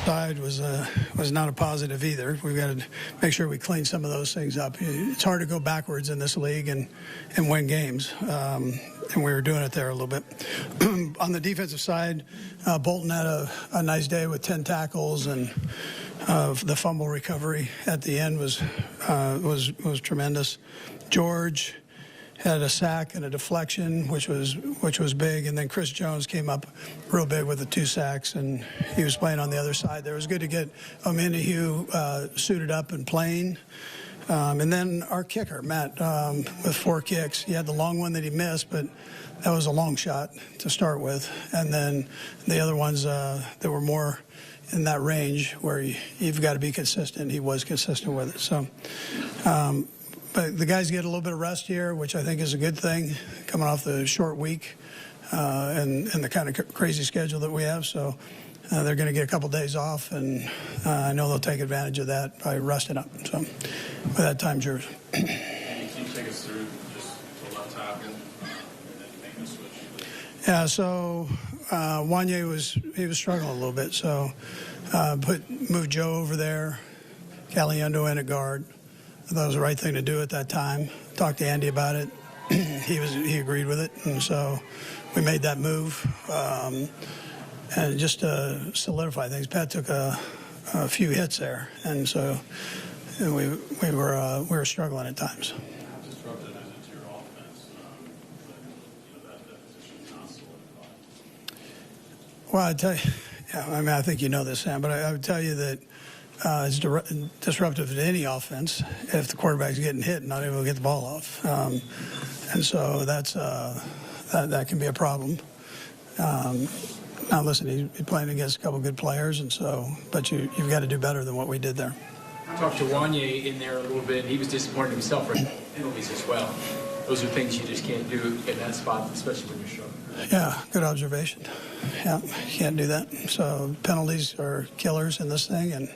Side was not a positive either. We've got to make sure we clean some of those things up. It's hard to go backwards in this league and win games, and we were doing it there a little bit. On the defensive side, Bolton had a nice day with 10 tackles, and the fumble recovery at the end was tremendous. George had a sack and a deflection, which was big, and then Chris Jones came up real big with the 2 sacks, and he was playing on the other side there. It was good to get Omenahue suited up and playing. And then our kicker, Matt, with 4 kicks. He had the long one that he missed, but that was a long shot to start with. And then the other ones that were more in that range where you've got to be consistent. He was consistent with it. So. But the guys get a little bit of rest here, which I think is a good thing, coming off the short week and the kind of crazy schedule that we have. So they're going to get a couple days off, and I know they'll take advantage of that by resting up. So with that, time's yours. Can you take us through just the left tackle and then make the switch? Yeah, so Wanye was struggling a little bit. So moved Joe over there, Caliendo in at guard. I thought it was the right thing to do at that time. Talked to Andy about it. He agreed with it, and so we made that move. And just to solidify things, Pat took a few hits there, and so we were struggling at times. How disruptive is it to your offense? That position's not solidified. Well, I'd tell you, yeah, I mean, I think you know this, Sam, but I would tell you that it's disruptive to any offense if the quarterback's getting hit and not able to get the ball off. And so that can be a problem. Now, listen, he's playing against a couple of good players, and so, but you've got to do better than what we did there. I talked to Wanye in there a little bit, and he was disappointed in himself for penalties as well. Those are things you just can't do in that spot, especially when you're struggling. Yeah, good observation. Yeah, you can't do that. So penalties are killers in this thing, and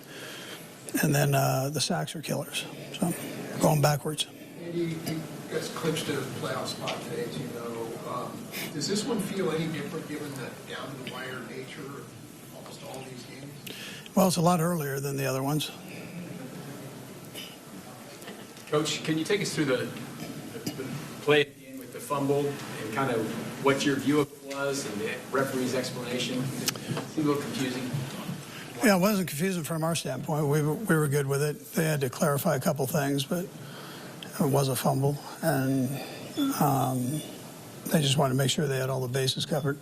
then the sacks are killers. So going backwards. Andy, you guys clinched a playoff spot today, as you know. Does this one feel any different given the down-to-the-wire nature of almost all these games? Well, it's a lot earlier than the other ones. Coach, can you take us through the play at the end with the fumble and kind of what your view of it was and the referee's explanation? It seemed a little confusing. Yeah, it wasn't confusing from our standpoint. We were good with it. They had to clarify a couple things, but it was a fumble, and they just wanted to make sure they had all the bases covered.